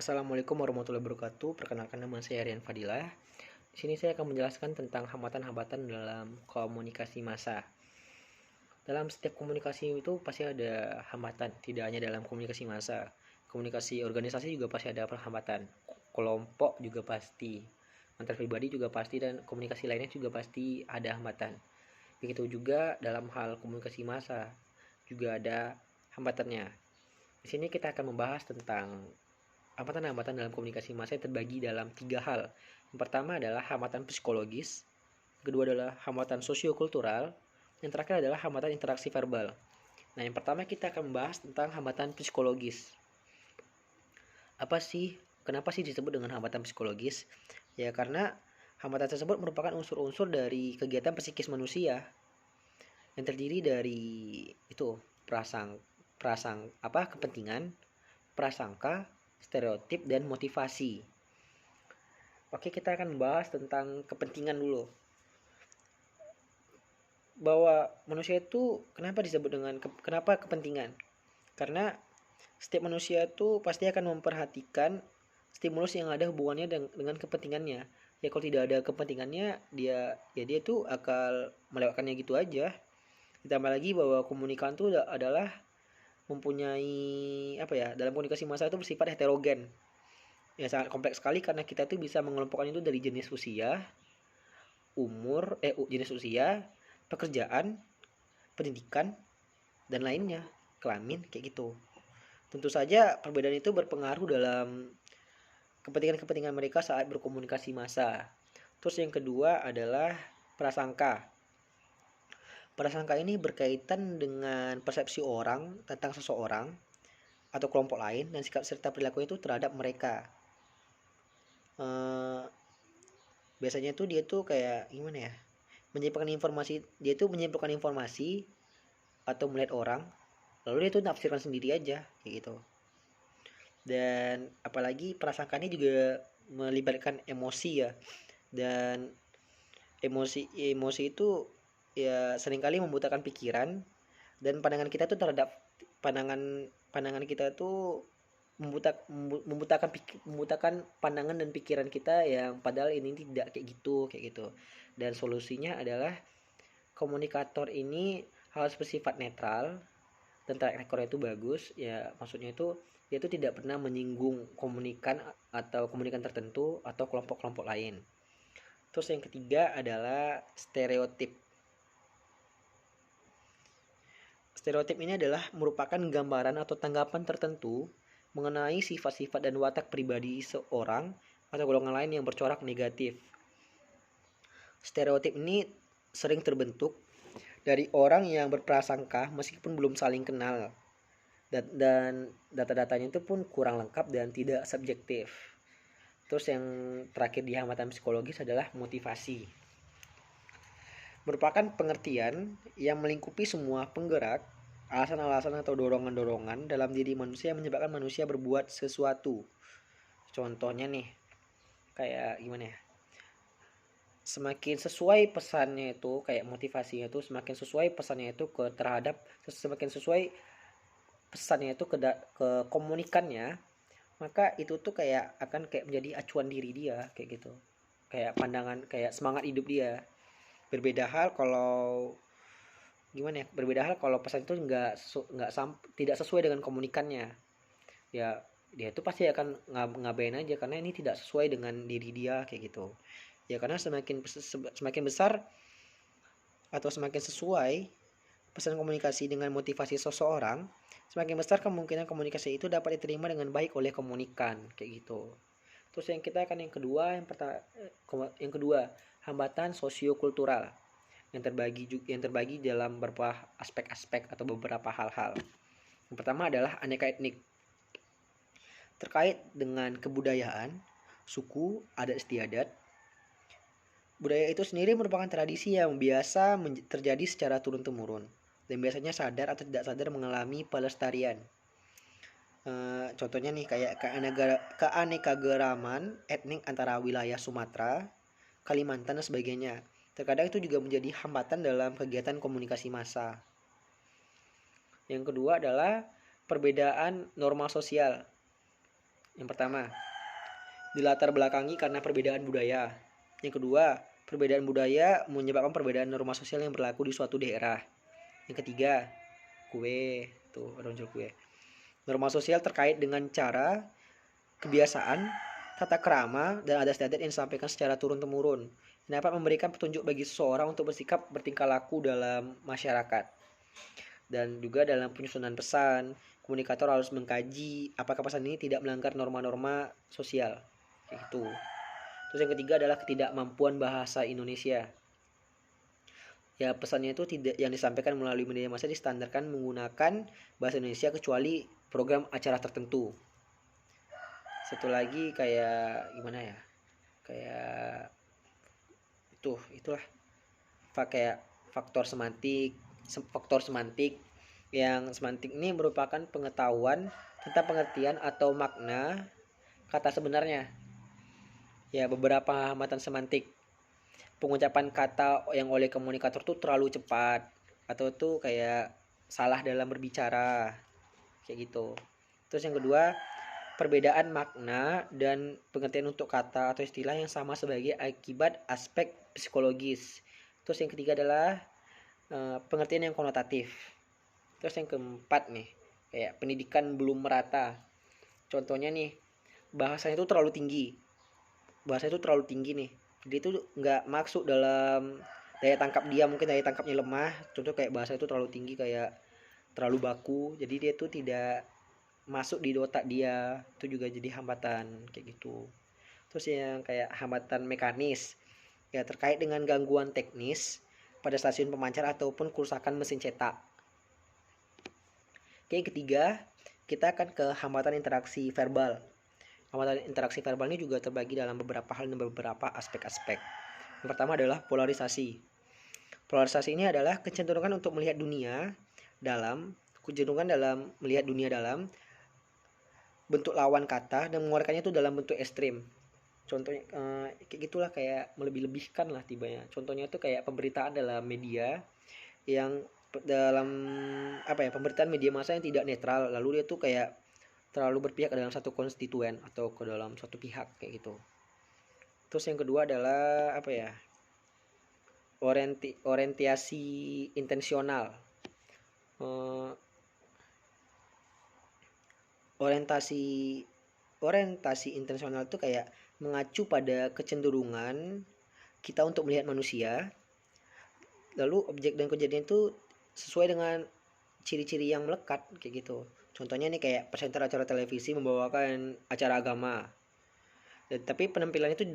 Assalamualaikum warahmatullahi wabarakatuh. Perkenalkan, nama saya Rian Fadilah. Di sini saya akan menjelaskan tentang hambatan-hambatan dalam komunikasi massa. Dalam setiap komunikasi itu pasti ada hambatan, tidak hanya dalam komunikasi massa. Komunikasi organisasi juga pasti ada hambatan. Kelompok juga pasti. Antar pribadi juga pasti, dan komunikasi lainnya juga pasti ada hambatan. Begitu juga dalam hal komunikasi massa juga ada hambatannya. Di sini kita akan membahas tentang hambatan-hambatan dalam komunikasi massa terbagi dalam 3 hal. Yang pertama adalah hambatan psikologis, yang kedua adalah hambatan sosiokultural, yang terakhir adalah hambatan interaksi verbal. Nah, yang pertama kita akan membahas tentang hambatan psikologis. Kenapa sih disebut dengan hambatan psikologis? Ya, karena hambatan tersebut merupakan unsur-unsur dari kegiatan psikis manusia yang terdiri dari kepentingan, prasangka, stereotip, dan motivasi. Oke, kita akan membahas tentang kepentingan dulu. Bahwa manusia itu kenapa kepentingan? Karena setiap manusia itu pasti akan memperhatikan stimulus yang ada hubungannya dengan kepentingannya. Ya, kalau tidak ada kepentingannya, dia tuh akan melewatkannya gitu aja. Ditambah lagi bahwa komunikan itu adalah mempunyai dalam komunikasi massa itu bersifat heterogen. Ya, sangat kompleks sekali karena kita tuh bisa mengelompokkan itu dari jenis usia, jenis usia, pekerjaan, pendidikan, dan lainnya, kelamin, kayak gitu. Tentu saja perbedaan itu berpengaruh dalam kepentingan-kepentingan mereka saat berkomunikasi massa. Terus yang kedua adalah prasangka. Prasangka ini berkaitan dengan persepsi orang tentang seseorang atau kelompok lain dan sikap serta perilaku itu terhadap mereka. Biasanya tuh dia tuh kayak gimana ya, dia tuh menyimpulkan informasi atau melihat orang, lalu dia tuh nafsirkan sendiri aja kayak gitu. Dan apalagi prasangka ini juga melibatkan emosi ya, dan emosi itu ya seringkali membutakan pikiran, dan pandangan kita tuh terhadap pandangan kita tuh membutakan pandangan dan pikiran kita, yang padahal ini tidak kayak gitu. Dan solusinya adalah komunikator ini harus bersifat netral dan track recordnya itu bagus. Ya, maksudnya itu dia itu tidak pernah menyinggung komunikan tertentu atau kelompok-kelompok lain. Terus yang ketiga adalah stereotip. Stereotip ini adalah merupakan gambaran atau tanggapan tertentu mengenai sifat-sifat dan watak pribadi seorang atau golongan lain yang bercorak negatif. Stereotip ini sering terbentuk dari orang yang berprasangka meskipun belum saling kenal, dan data-datanya itu pun kurang lengkap dan tidak subjektif. Terus yang terakhir di hambatan psikologis adalah motivasi. Merupakan pengertian yang melingkupi semua penggerak, alasan-alasan atau dorongan-dorongan dalam diri manusia yang menyebabkan manusia berbuat sesuatu. Contohnya nih, kayak gimana ya, semakin sesuai pesannya itu, kayak motivasinya itu semakin sesuai pesannya itu ke komunikannya, maka itu tuh kayak akan kayak menjadi acuan diri dia kayak gitu, kayak pandangan, kayak semangat hidup dia. Berbeda hal kalau pesan itu tidak sesuai dengan komunikannya. Ya, dia itu pasti akan ngabain aja karena ini tidak sesuai dengan diri dia kayak gitu. Ya, karena semakin besar atau semakin sesuai pesan komunikasi dengan motivasi seseorang, semakin besar kemungkinan komunikasi itu dapat diterima dengan baik oleh komunikan kayak gitu. Terus yang kedua, hambatan sosiokultural yang terbagi dalam beberapa aspek-aspek atau beberapa hal-hal. Yang pertama adalah aneka etnik, terkait dengan kebudayaan, suku, adat istiadat. Budaya itu sendiri merupakan tradisi yang biasa terjadi secara turun-temurun dan biasanya sadar atau tidak sadar mengalami pelestarian. Contohnya nih, kayak keanekaragaman etnik antara wilayah Sumatera, Kalimantan, dan sebagainya. Terkadang itu juga menjadi hambatan dalam kegiatan komunikasi massa. Yang kedua adalah perbedaan norma sosial. Yang pertama, dilatar belakangi karena perbedaan budaya. Yang kedua, perbedaan budaya menyebabkan perbedaan norma sosial yang berlaku di suatu daerah. Yang ketiga, kue, tuh ada unsur kue. Norma sosial terkait dengan cara, kebiasaan, tata krama, dan adat istiadat yang disampaikan secara turun-temurun. Dapat memberikan petunjuk bagi seseorang untuk bersikap bertingkah laku dalam masyarakat. Dan juga dalam penyusunan pesan, komunikator harus mengkaji apakah pesan ini tidak melanggar norma-norma sosial. Kayak gitu. Terus yang ketiga adalah ketidakmampuan bahasa Indonesia. Ya, pesannya itu tidak yang disampaikan melalui media massa distandarkan menggunakan bahasa Indonesia kecuali program acara tertentu. Satu lagi kayak gimana ya? Kayak itulah kayak faktor semantik yang semantik ini merupakan pengetahuan tentang pengertian atau makna kata sebenarnya. Ya, beberapa hambatan semantik, pengucapan kata yang oleh komunikator tuh terlalu cepat atau tuh kayak salah dalam berbicara kayak gitu. Terus yang kedua, perbedaan makna dan pengertian untuk kata atau istilah yang sama sebagai akibat aspek psikologis. Terus yang ketiga adalah pengertian yang konotatif. Terus yang keempat nih, kayak pendidikan belum merata. Contohnya nih, bahasanya itu terlalu tinggi. Nih. Jadi itu nggak masuk dalam daya tangkap dia, mungkin daya tangkapnya lemah. Contoh kayak bahasa itu terlalu tinggi, kayak terlalu baku. Jadi dia tuh tidak masuk di otak dia, itu juga jadi hambatan kayak gitu. Terus yang kayak hambatan mekanis ya terkait dengan gangguan teknis pada stasiun pemancar ataupun kerusakan mesin cetak. Oke, yang ketiga kita akan ke hambatan interaksi verbal. Hambatan interaksi verbal ini juga terbagi dalam beberapa hal dan beberapa aspek-aspek. Yang pertama adalah polarisasi. Polarisasi ini adalah kecenderungan untuk melihat dunia dalam bentuk lawan kata dan mengeluarkannya itu dalam bentuk ekstrim. Contohnya kayak gitulah, kayak melebih-lebihkan lah tibanya. Contohnya itu kayak pemberitaan dalam media yang pemberitaan media massa yang tidak netral, lalu dia tuh kayak terlalu berpihak ke dalam satu konstituen atau ke dalam satu pihak kayak gitu. Terus yang kedua adalah orientasi intensional. Orientasi intensional itu kayak mengacu pada kecenderungan kita untuk melihat manusia, lalu objek dan kejadian itu sesuai dengan ciri-ciri yang melekat kayak gitu. Contohnya nih kayak presenter acara televisi membawakan acara agama, tapi penampilannya itu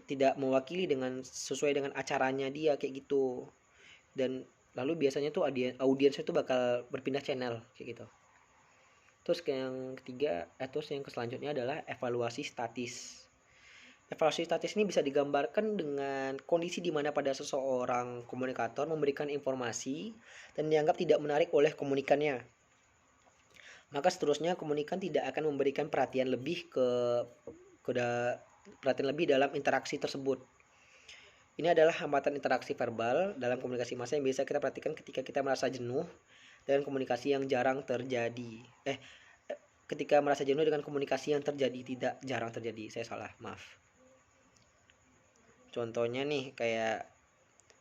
tidak mewakili dengan sesuai dengan acaranya dia kayak gitu. Dan lalu biasanya tuh audiensnya tuh bakal berpindah channel kayak gitu. Terus yang selanjutnya adalah evaluasi statis. Evaluasi statis ini bisa digambarkan dengan kondisi di mana pada seseorang komunikator memberikan informasi dan dianggap tidak menarik oleh komunikannya. Maka seterusnya komunikan tidak akan memberikan perhatian lebih dalam interaksi tersebut. Ini adalah hambatan interaksi verbal dalam komunikasi massa yang biasa kita perhatikan ketika kita merasa jenuh dengan komunikasi yang jarang terjadi. Ketika merasa jenuh dengan komunikasi yang jarang terjadi. Saya salah, maaf. Contohnya nih kayak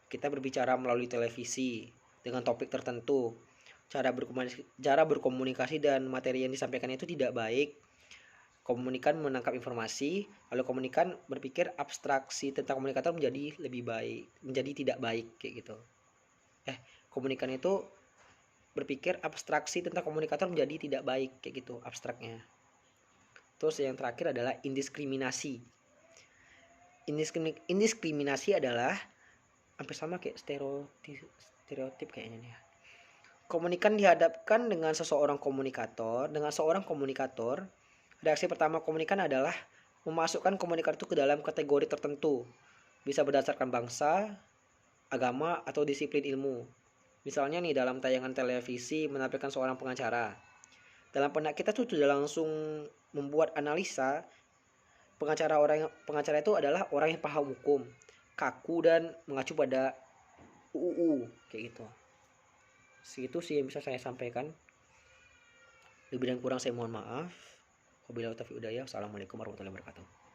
kita berbicara melalui televisi dengan topik tertentu, cara berkomunikasi dan materi yang disampaikan itu tidak baik. Komunikan menangkap informasi, lalu komunikan berpikir abstraksi tentang komunikator menjadi tidak baik kayak gitu. Komunikan itu berpikir abstraksi tentang komunikator menjadi tidak baik kayak gitu abstraknya. Terus yang terakhir adalah indiskriminasi. Indiskriminasi adalah hampir sama kayak stereotip kayaknya nih ya. Komunikan dihadapkan dengan seorang komunikator, reaksi pertama komunikan adalah memasukkan komunikator itu ke dalam kategori tertentu. Bisa berdasarkan bangsa, agama, atau disiplin ilmu. Misalnya nih dalam tayangan televisi menampilkan seorang pengacara. Dalam benak kita tuh sudah langsung membuat analisa pengacara itu adalah orang yang paham hukum, kaku dan mengacu pada UU kayak gitu. Segitu sih yang bisa saya sampaikan. Lebih dan kurang saya mohon maaf. Wabillahi taufiq hidayah. Wassalamualaikum warahmatullahi wabarakatuh.